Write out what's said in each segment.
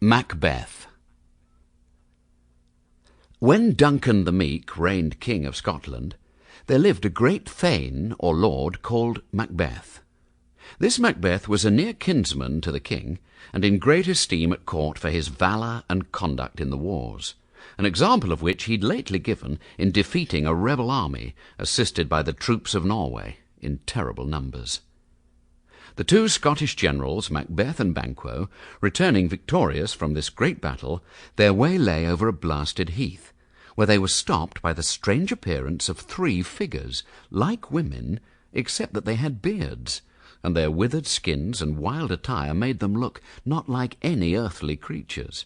Macbeth. When Duncan the Meek reigned king of Scotland, there lived a great thane or lord called Macbeth. This Macbeth was a near kinsman to the king, and in great esteem at court for his valour and conduct in the wars, an example of which he'd lately given in defeating a rebel army assisted by the troops of Norway in terrible numbers. The two Scottish generals, Macbeth and Banquo, returning victorious from this great battle, their way lay over a blasted heath, where they were stopped by the strange appearance of three figures, like women, except that they had beards, and their withered skins and wild attire made them look not like any earthly creatures.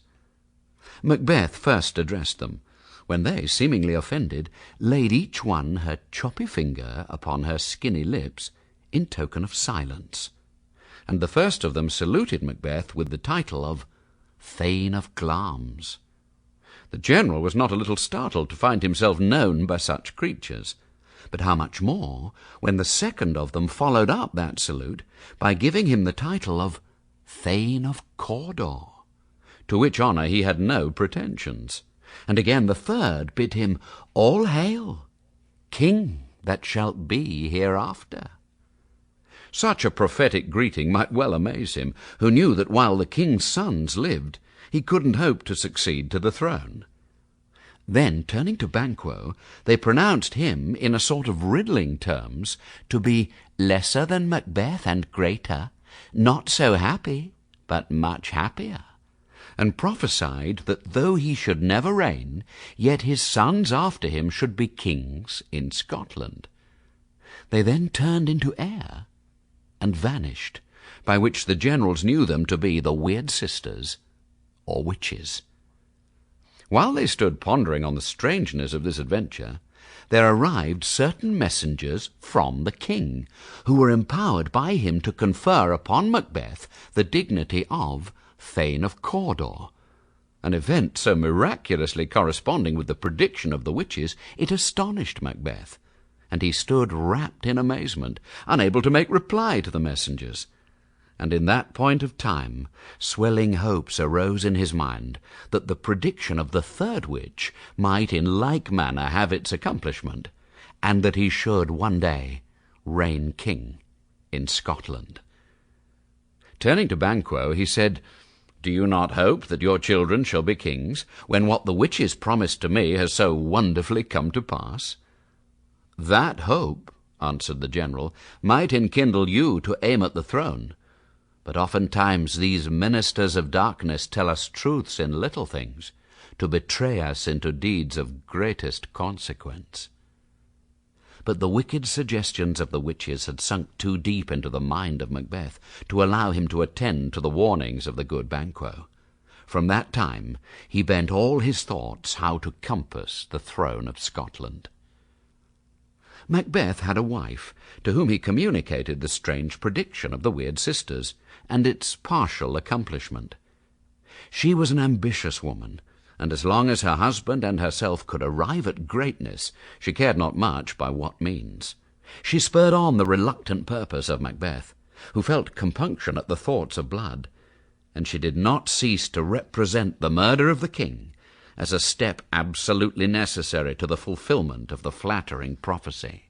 Macbeth first addressed them, when they, seemingly offended, laid each one her choppy finger upon her skinny lips in token of silence. And the first of them saluted Macbeth with the title of Thane of Glamis. The general was not a little startled to find himself known by such creatures, but how much more when the second of them followed up that salute by giving him the title of Thane of Cawdor, to which honour he had no pretensions. And again the third bid him all hail, king that shalt be hereafter. Such a prophetic greeting might well amaze him, who knew that while the king's sons lived, he couldn't hope to succeed to the throne. Then, turning to Banquo, they pronounced him, in a sort of riddling terms, to be lesser than Macbeth and greater, not so happy, but much happier, and prophesied that though he should never reign, yet his sons after him should be kings in Scotland. They then turned into air and vanished, by which the generals knew them to be the weird sisters, or witches. While they stood pondering on the strangeness of this adventure, there arrived certain messengers from the king, who were empowered by him to confer upon Macbeth the dignity of Thane of Cawdor, an event so miraculously corresponding with the prediction of the witches it astonished Macbeth, and he stood wrapped in amazement, unable to make reply to the messengers. And in that point of time swelling hopes arose in his mind that the prediction of the third witch might in like manner have its accomplishment, and that he should one day reign king in Scotland. Turning to Banquo, he said, "Do you not hope that your children shall be kings, when what the witches promised to me has so wonderfully come to pass?" "That hope," answered the general, "might enkindle you to aim at the throne. But oftentimes these ministers of darkness tell us truths in little things, to betray us into deeds of greatest consequence." But the wicked suggestions of the witches had sunk too deep into the mind of Macbeth to allow him to attend to the warnings of the good Banquo. From that time he bent all his thoughts how to compass the throne of Scotland. Macbeth had a wife, to whom he communicated the strange prediction of the weird sisters, and its partial accomplishment. She was an ambitious woman, and as long as her husband and herself could arrive at greatness, she cared not much by what means. She spurred on the reluctant purpose of Macbeth, who felt compunction at the thoughts of blood, and she did not cease to represent the murder of the king as a step absolutely necessary to the fulfilment of the flattering prophecy.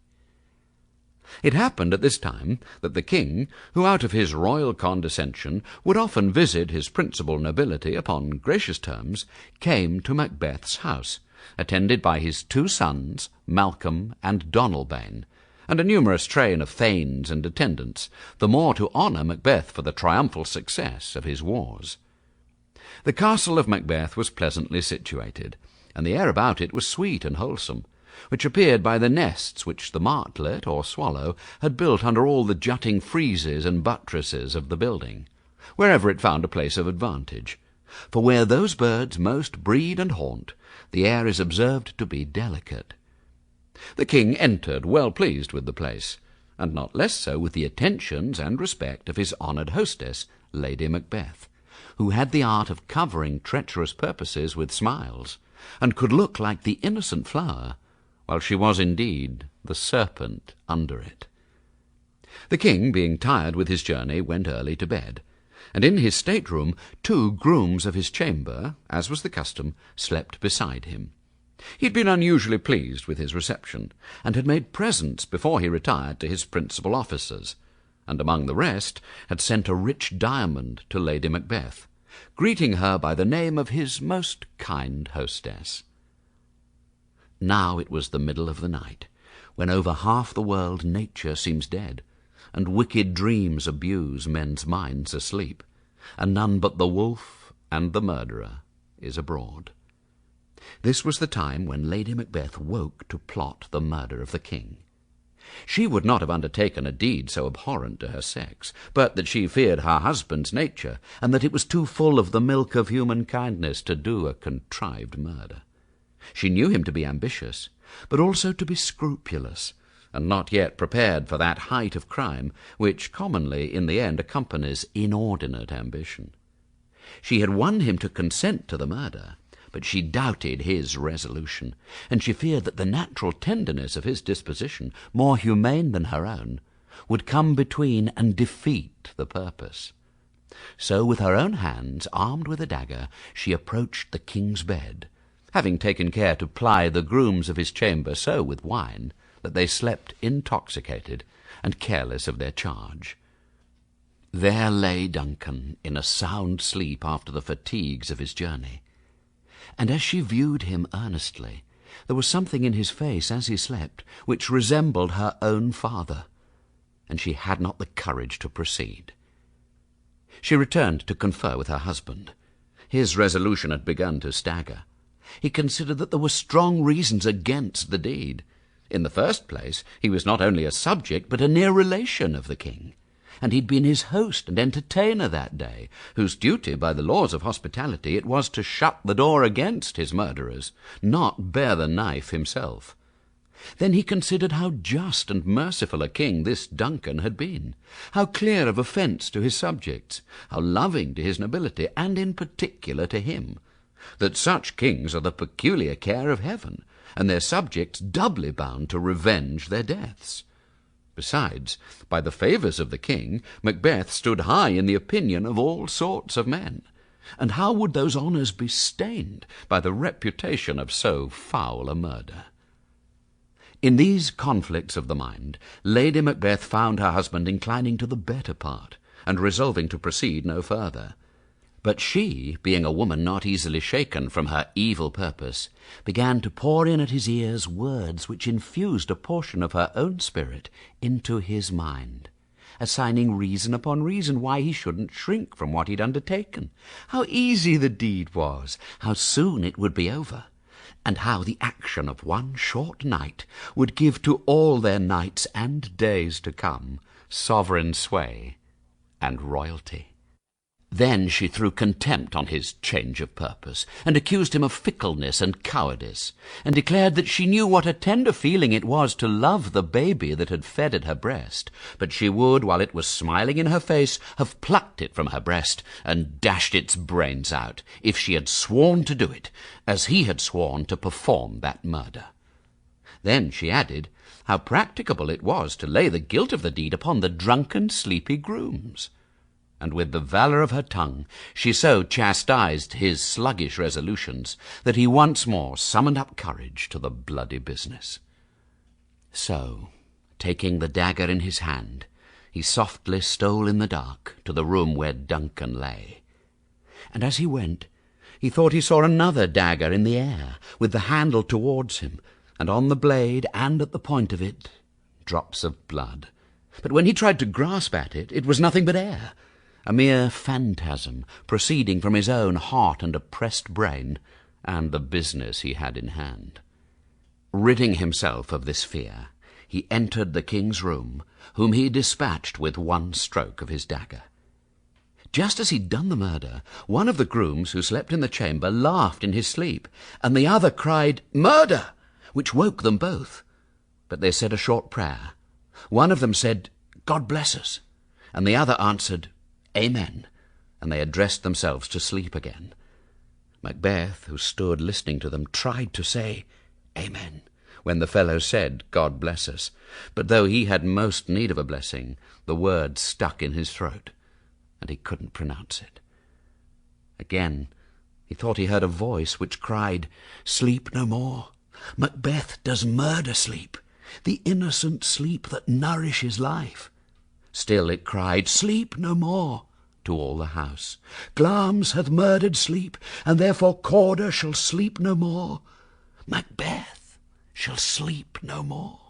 It happened at this time that the king, who out of his royal condescension would often visit his principal nobility upon gracious terms, came to Macbeth's house, attended by his two sons, Malcolm and Donalbain, and a numerous train of thanes and attendants, the more to honour Macbeth for the triumphal success of his wars. The castle of Macbeth was pleasantly situated, and the air about it was sweet and wholesome, which appeared by the nests which the martlet or swallow had built under all the jutting friezes and buttresses of the building, wherever it found a place of advantage. For where those birds most breed and haunt, the air is observed to be delicate. The king entered well pleased with the place, and not less so with the attentions and respect of his honoured hostess, Lady Macbeth, who had the art of covering treacherous purposes with smiles, and could look like the innocent flower, while she was indeed the serpent under it. The king, being tired with his journey, went early to bed, and in his stateroom 2 grooms of his chamber, as was the custom, slept beside him. He had been unusually pleased with his reception, and had made presents before he retired to his principal officers, and among the rest had sent a rich diamond to Lady Macbeth, greeting her by the name of his most kind hostess. Now it was the middle of the night, when over half the world nature seems dead, and wicked dreams abuse men's minds asleep, and none but the wolf and the murderer is abroad. This was the time when Lady Macbeth woke to plot the murder of the king. She would not have undertaken a deed so abhorrent to her sex, but that she feared her husband's nature, and that it was too full of the milk of human kindness to do a contrived murder. She knew him to be ambitious, but also to be scrupulous, and not yet prepared for that height of crime which commonly in the end accompanies inordinate ambition. She had won him to consent to the murder, but she doubted his resolution, and she feared that the natural tenderness of his disposition, more humane than her own, would come between and defeat the purpose. So with her own hands, armed with a dagger, she approached the king's bed, having taken care to ply the grooms of his chamber so with wine that they slept intoxicated and careless of their charge. There lay Duncan in a sound sleep after the fatigues of his journey, and as she viewed him earnestly, there was something in his face as he slept which resembled her own father, and she had not the courage to proceed. She returned to confer with her husband. His resolution had begun to stagger. He considered that there were strong reasons against the deed. In the first place, he was not only a subject, but a near relation of the king, and he'd been his host and entertainer that day, whose duty by the laws of hospitality it was to shut the door against his murderers, not bear the knife himself. Then he considered how just and merciful a king this Duncan had been, how clear of offence to his subjects, how loving to his nobility, and in particular to him, that such kings are the peculiar care of heaven, and their subjects doubly bound to revenge their deaths. Besides, by the favours of the king, Macbeth stood high in the opinion of all sorts of men, and how would those honours be stained by the reputation of so foul a murder? In these conflicts of the mind, Lady Macbeth found her husband inclining to the better part, and resolving to proceed no further. But she, being a woman not easily shaken from her evil purpose, began to pour in at his ears words which infused a portion of her own spirit into his mind, assigning reason upon reason why he shouldn't shrink from what he'd undertaken, how easy the deed was, how soon it would be over, and how the action of one short night would give to all their nights and days to come sovereign sway and royalty. Then she threw contempt on his change of purpose, and accused him of fickleness and cowardice, and declared that she knew what a tender feeling it was to love the baby that had fed at her breast, but she would, while it was smiling in her face, have plucked it from her breast and dashed its brains out, if she had sworn to do it, as he had sworn to perform that murder. Then she added how practicable it was to lay the guilt of the deed upon the drunken, sleepy grooms. And with the valour of her tongue she so chastised his sluggish resolutions that he once more summoned up courage to the bloody business. So, taking the dagger in his hand, he softly stole in the dark to the room where Duncan lay. And as he went, he thought he saw another dagger in the air, with the handle towards him, and on the blade and at the point of it, drops of blood. But when he tried to grasp at it, it was nothing but air, a mere phantasm proceeding from his own hot and oppressed brain, and the business he had in hand. Ridding himself of this fear, he entered the king's room, whom he dispatched with one stroke of his dagger. Just as he'd done the murder, one of the grooms who slept in the chamber laughed in his sleep, and the other cried, "Murder!" which woke them both. But they said a short prayer. One of them said, "God bless us," and the other answered, "Amen," and they addressed themselves to sleep again. Macbeth, who stood listening to them, tried to say, "Amen," when the fellow said, "God bless us," but though he had most need of a blessing, the word stuck in his throat. and he couldn't pronounce it. Again he thought he heard a voice which cried, "Sleep no more. Macbeth does murder sleep, the innocent sleep that nourishes life." Still it cried, "Sleep no more," to all the house. "Glamis hath murdered sleep, and therefore Corder shall sleep no more. Macbeth shall sleep no more."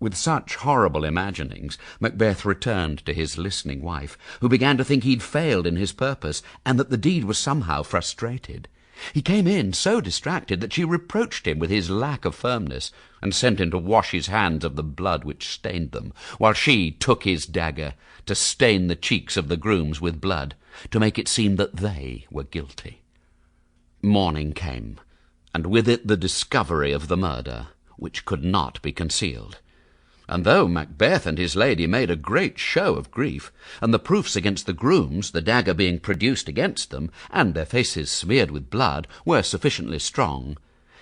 With such horrible imaginings, Macbeth returned to his listening wife, who began to think he'd failed in his purpose, and that the deed was somehow frustrated. He came in so distracted that she reproached him with his lack of firmness, and sent him to wash his hands of the blood which stained them, while she took his dagger to stain the cheeks of the grooms with blood, to make it seem that they were guilty. Morning came, and with it the discovery of the murder, which could not be concealed. And though Macbeth and his lady made a great show of grief, and the proofs against the grooms, the dagger being produced against them, and their faces smeared with blood, were sufficiently strong,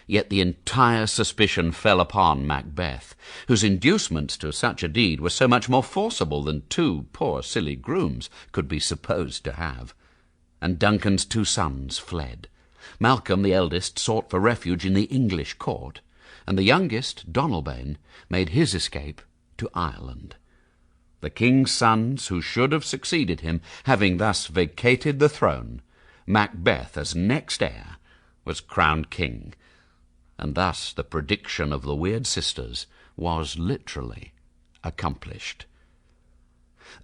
yet the entire suspicion fell upon Macbeth, whose inducements to such a deed were so much more forcible than two poor silly grooms could be supposed to have. And Duncan's two sons fled. Malcolm, the eldest, sought for refuge in the English court, and the youngest, Donalbain, made his escape to Ireland. The king's sons, who should have succeeded him, having thus vacated the throne, Macbeth, as next heir, was crowned king, and thus the prediction of the weird sisters was literally accomplished.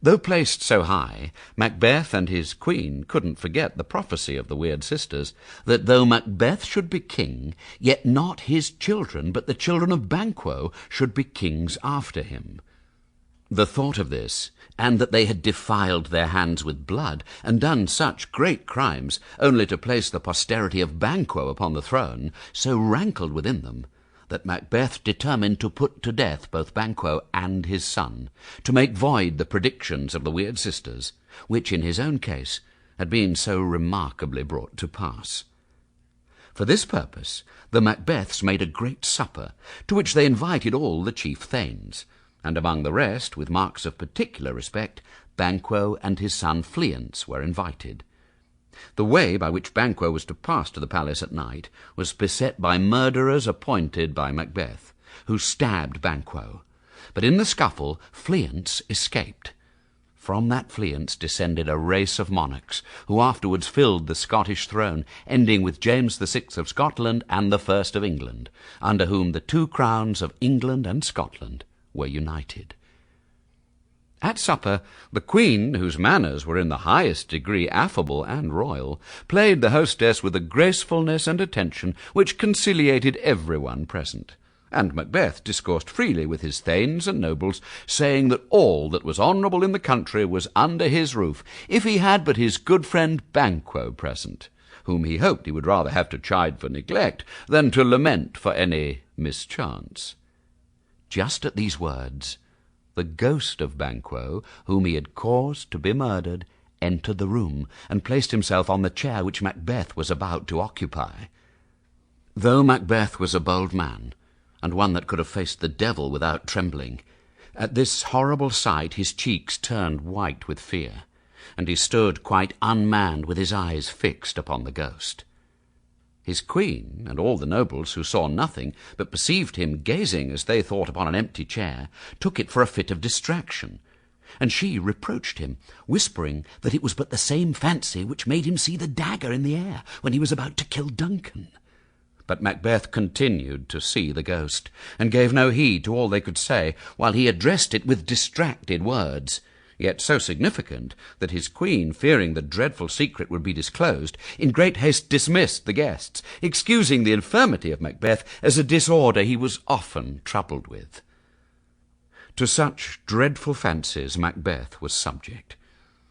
Though placed so high, Macbeth and his queen couldn't forget the prophecy of the weird sisters, that though Macbeth should be king, yet not his children, but the children of Banquo, should be kings after him. The thought of this, and that they had defiled their hands with blood, and done such great crimes, only to place the posterity of Banquo upon the throne, so rankled within them, that Macbeth determined to put to death both Banquo and his son, to make void the predictions of the weird sisters, which in his own case had been so remarkably brought to pass. For this purpose the Macbeths made a great supper, to which they invited all the chief thanes, and among the rest, with marks of particular respect, Banquo and his son Fleance were invited. The way by which Banquo was to pass to the palace at night was beset by murderers appointed by Macbeth, who stabbed Banquo. But in the scuffle Fleance escaped. From that Fleance descended a race of monarchs, who afterwards filled the Scottish throne, ending with James VI of Scotland and the First of England, under whom the two crowns of England and Scotland were united. At supper, the Queen, whose manners were in the highest degree affable and royal, played the hostess with a gracefulness and attention which conciliated everyone present, and Macbeth discoursed freely with his thanes and nobles, saying that all that was honourable in the country was under his roof, if he had but his good friend Banquo present, whom he hoped he would rather have to chide for neglect than to lament for any mischance. Just at these words, the ghost of Banquo, whom he had caused to be murdered, entered the room, and placed himself on the chair which Macbeth was about to occupy. Though Macbeth was a bold man, and one that could have faced the devil without trembling, at this horrible sight his cheeks turned white with fear, and he stood quite unmanned with his eyes fixed upon the ghost. His queen, and all the nobles, who saw nothing, but perceived him gazing, as they thought, upon an empty chair, took it for a fit of distraction, and she reproached him, whispering that it was but the same fancy which made him see the dagger in the air when he was about to kill Duncan. But Macbeth continued to see the ghost, and gave no heed to all they could say, while he addressed it with distracted words, yet so significant that his queen, fearing the dreadful secret would be disclosed, in great haste dismissed the guests, excusing the infirmity of Macbeth as a disorder he was often troubled with. To such dreadful fancies Macbeth was subject.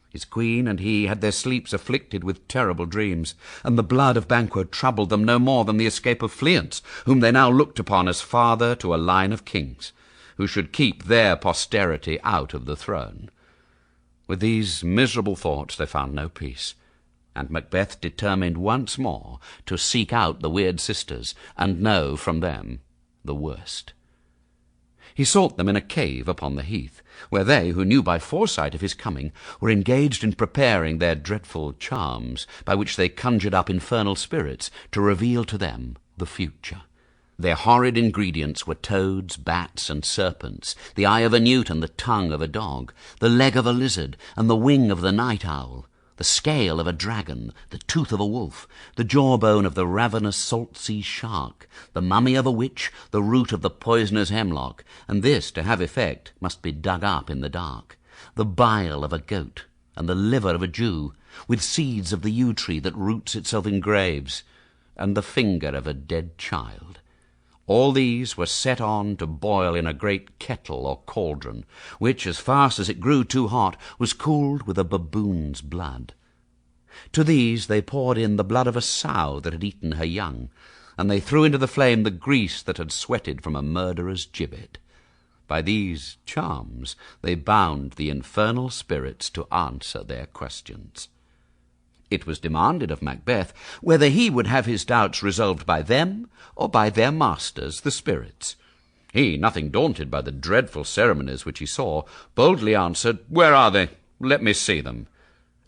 His queen and he had their sleeps afflicted with terrible dreams, and the blood of Banquo troubled them no more than the escape of Fleance, whom they now looked upon as father to a line of kings, who should keep their posterity out of the throne. With these miserable thoughts they found no peace, and Macbeth determined once more to seek out the weird sisters and know from them the worst. He sought them in a cave upon the heath, where they, who knew by foresight of his coming, were engaged in preparing their dreadful charms, by which they conjured up infernal spirits to reveal to them the future. Their horrid ingredients were toads, bats, and serpents, the eye of a newt and the tongue of a dog, the leg of a lizard and the wing of the night owl, the scale of a dragon, the tooth of a wolf, the jawbone of the ravenous salt-sea shark, the mummy of a witch, the root of the poisonous hemlock, and this, to have effect, must be dug up in the dark, the bile of a goat, and the liver of a Jew, with seeds of the yew tree that roots itself in graves, and the finger of a dead child. All these were set on to boil in a great kettle or cauldron, which, as fast as it grew too hot, was cooled with a baboon's blood. To these they poured in the blood of a sow that had eaten her young, and they threw into the flame the grease that had sweated from a murderer's gibbet. By these charms they bound the infernal spirits to answer their questions. It was demanded of Macbeth whether he would have his doubts resolved by them or by their masters, the spirits. He, nothing daunted by the dreadful ceremonies which he saw, boldly answered, "Where are they? Let me see them."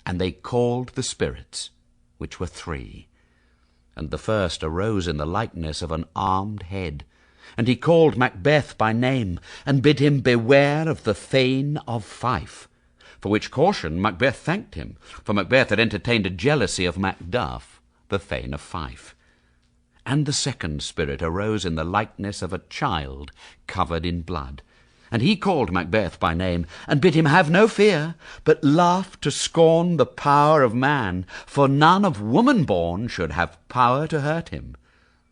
And they called the spirits, which were 3. And the first arose in the likeness of an armed head, and he called Macbeth by name, and bid him beware of the Thane of Fife. For which caution Macbeth thanked him, for Macbeth had entertained a jealousy of Macduff, the Thane of Fife. And the second spirit arose in the likeness of a child covered in blood, and he called Macbeth by name, and bid him have no fear, but laugh to scorn the power of man, for none of woman born should have power to hurt him.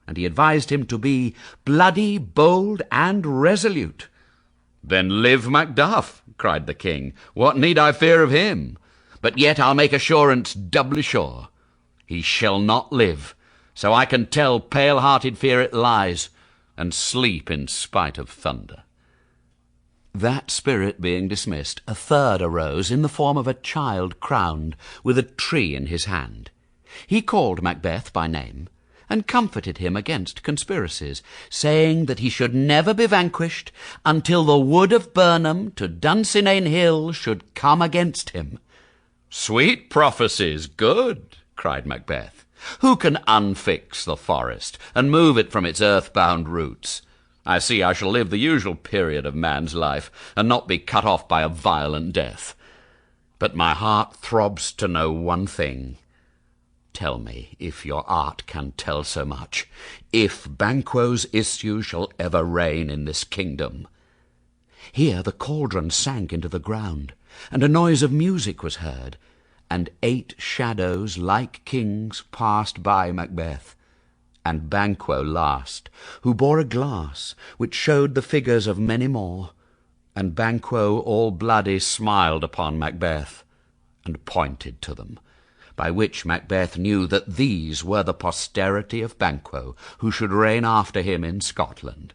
And he advised him to be bloody, bold, and resolute. "Then live Macduff," cried the king. "What need I fear of him? But yet I'll make assurance doubly sure. He shall not live, so I can tell pale-hearted fear it lies, and sleep in spite of thunder." That spirit being dismissed, a third arose in the form of a child crowned, with a tree in his hand. He called Macbeth by name, and comforted him against conspiracies, saying that he should never be vanquished until the wood of Burnham to Dunsinane Hill should come against him. "Sweet prophecies, good," cried Macbeth. "Who can unfix the forest and move it from its earth-bound roots? I see I shall live the usual period of man's life, and not be cut off by a violent death. But my heart throbs to know one thing. Tell me, if your art can tell so much, if Banquo's issue shall ever reign in this kingdom." Here the cauldron sank into the ground, and a noise of music was heard, and 8 shadows like kings passed by Macbeth, and Banquo last, who bore a glass which showed the figures of many more, and Banquo all bloody smiled upon Macbeth, and pointed to them, by which Macbeth knew that these were the posterity of Banquo, who should reign after him in Scotland.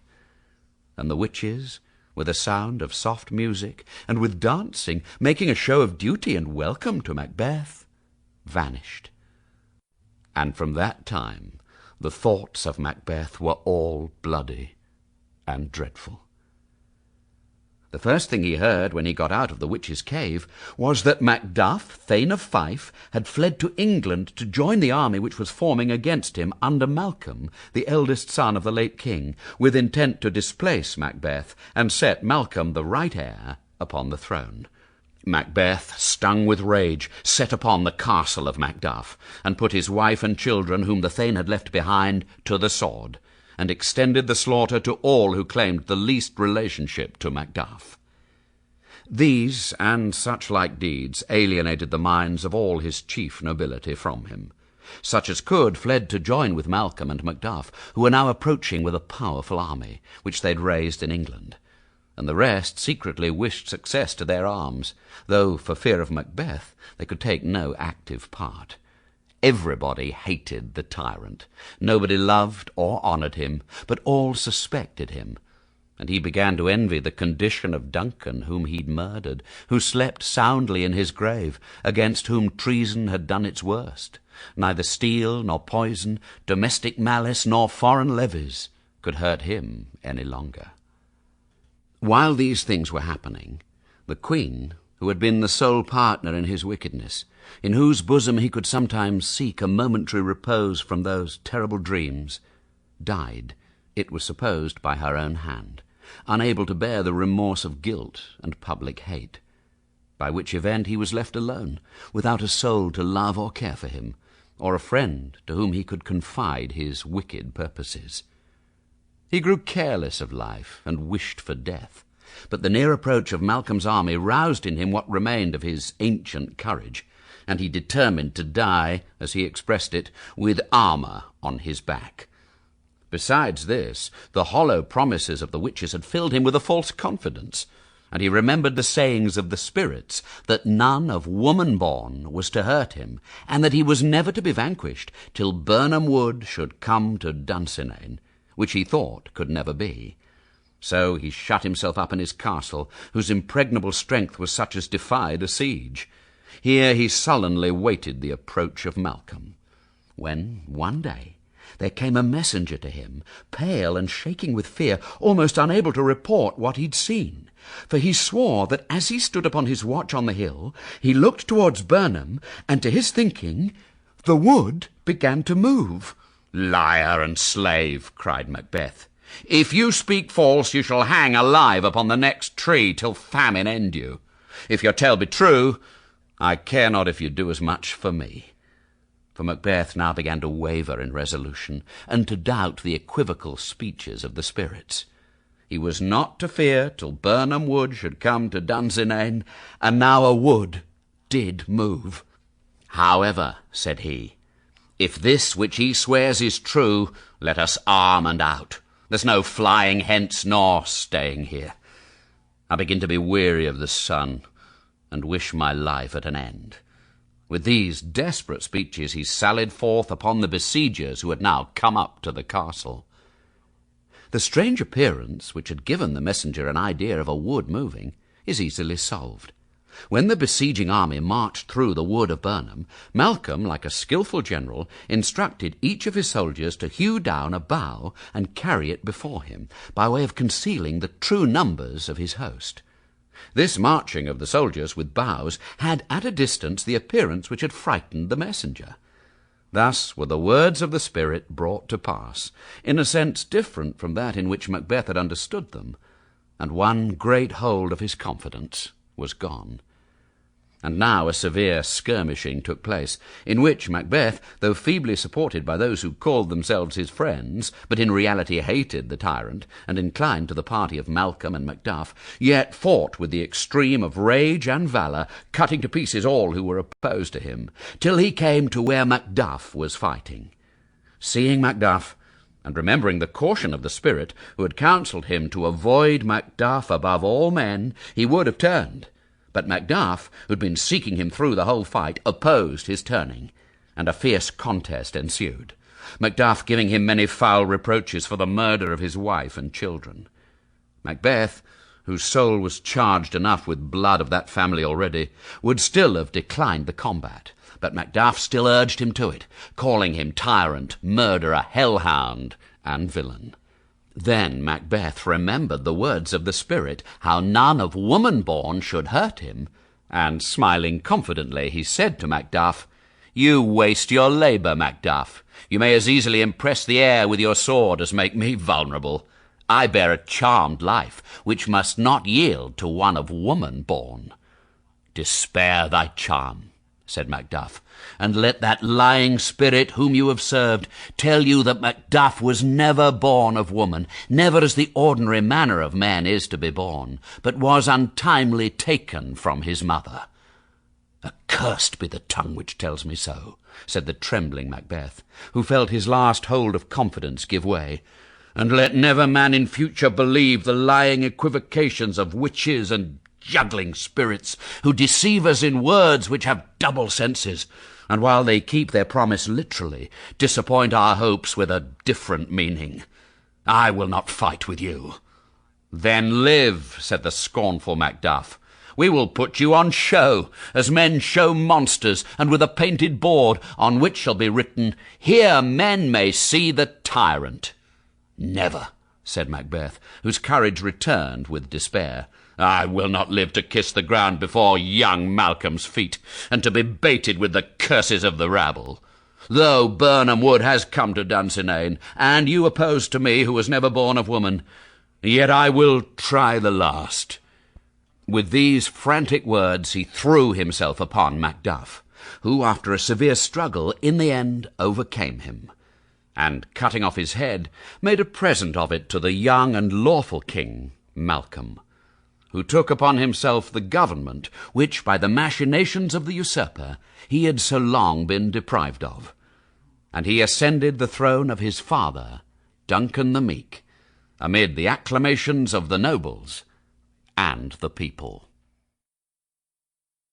And the witches, with a sound of soft music, and with dancing, making a show of duty and welcome to Macbeth, vanished. And from that time the thoughts of Macbeth were all bloody and dreadful. The first thing he heard when he got out of the witch's cave was that Macduff, Thane of Fife, had fled to England to join the army which was forming against him under Malcolm, the eldest son of the late king, with intent to displace Macbeth and set Malcolm, the right heir, upon the throne. Macbeth, stung with rage, set upon the castle of Macduff, and put his wife and children, whom the Thane had left behind, to the sword, and extended the slaughter to all who claimed the least relationship to Macduff. These and such like deeds alienated the minds of all his chief nobility from him. Such as could fled to join with Malcolm and Macduff, who were now approaching with a powerful army, which they had raised in England, and the rest secretly wished success to their arms, though for fear of Macbeth they could take no active part. Everybody hated the tyrant. Nobody loved or honoured him, but all suspected him, and he began to envy the condition of Duncan, whom he'd murdered, who slept soundly in his grave, against whom treason had done its worst. Neither steel nor poison, domestic malice nor foreign levies could hurt him any longer. While these things were happening, the queen, who had been the sole partner in his wickedness, in whose bosom he could sometimes seek a momentary repose from those terrible dreams, died, it was supposed, by her own hand, unable to bear the remorse of guilt and public hate, by which event he was left alone, without a soul to love or care for him, or a friend to whom he could confide his wicked purposes. He grew careless of life and wished for death, but the near approach of Malcolm's army roused in him what remained of his ancient courage, and he determined to die, as he expressed it, with armour on his back. Besides this, the hollow promises of the witches had filled him with a false confidence, and he remembered the sayings of the spirits, that none of woman born was to hurt him, and that he was never to be vanquished till Birnam Wood should come to Dunsinane, which he thought could never be. So he shut himself up in his castle, whose impregnable strength was such as defied a siege. Here he sullenly waited the approach of Malcolm, when one day there came a messenger to him, pale and shaking with fear, almost unable to report what he'd seen. For he swore that as he stood upon his watch on the hill, he looked towards Birnam, and to his thinking, the wood began to move. "Liar and slave!" cried Macbeth. "If you speak false, you shall hang alive upon the next tree till famine end you. If your tale be true, I care not if you do as much for me." For Macbeth now began to waver in resolution, and to doubt the equivocal speeches of the spirits. He was not to fear till Birnam Wood should come to Dunsinane, and now a wood did move. "However," said he, "if this which he swears is true, let us arm and out. There's no flying hence nor staying here. I begin to be weary of the sun, and wish my life at an end." With these desperate speeches he sallied forth upon the besiegers who had now come up to the castle. The strange appearance, which had given the messenger an idea of a wood moving, is easily solved. When the besieging army marched through the wood of Birnam, Malcolm, like a skilful general, instructed each of his soldiers to hew down a bough and carry it before him, by way of concealing the true numbers of his host. This marching of the soldiers with boughs had at a distance the appearance which had frightened the messenger. Thus were the words of the spirit brought to pass, in a sense different from that in which Macbeth had understood them, and one great hold of his confidence was gone. And now a severe skirmishing took place, in which Macbeth, though feebly supported by those who called themselves his friends, but in reality hated the tyrant, and inclined to the party of Malcolm and Macduff, yet fought with the extreme of rage and valour, cutting to pieces all who were opposed to him, till he came to where Macduff was fighting. Seeing Macduff, and remembering the caution of the spirit, who had counselled him to avoid Macduff above all men, he would have turned. But Macduff, who had been seeking him through the whole fight, opposed his turning, and a fierce contest ensued, Macduff giving him many foul reproaches for the murder of his wife and children. Macbeth, whose soul was charged enough with blood of that family already, would still have declined the combat, but Macduff still urged him to it, calling him tyrant, murderer, hellhound, and villain. Then Macbeth remembered the words of the spirit, how none of woman born should hurt him, and smiling confidently he said to Macduff, "You waste your labour, Macduff. You may as easily impress the air with your sword as make me vulnerable. I bear a charmed life, which must not yield to one of woman born." "Despair thy charm," said Macduff, "and let that lying spirit whom you have served tell you that Macduff was never born of woman, never as the ordinary manner of man is to be born, but was untimely taken from his mother." "Accursed be the tongue which tells me so," said the trembling Macbeth, who felt his last hold of confidence give way. "And let never man in future believe the lying equivocations of witches and juggling spirits, who deceive us in words which have double senses, and while they keep their promise literally, disappoint our hopes with a different meaning. I will not fight with you." "Then live," said the scornful Macduff. "We will put you on show, as men show monsters, and with a painted board, on which shall be written, 'Here men may see the tyrant.'" "Never," said Macbeth, whose courage returned with despair. "I will not live to kiss the ground before young Malcolm's feet, and to be baited with the curses of the rabble. Though Birnam Wood has come to Dunsinane, and you opposed to me who was never born of woman, yet I will try the last." With these frantic words he threw himself upon Macduff, who, after a severe struggle, in the end overcame him, and, cutting off his head, made a present of it to the young and lawful king, Malcolm, who took upon himself the government which, by the machinations of the usurper, he had so long been deprived of. And he ascended the throne of his father, Duncan the Meek, amid the acclamations of the nobles and the people.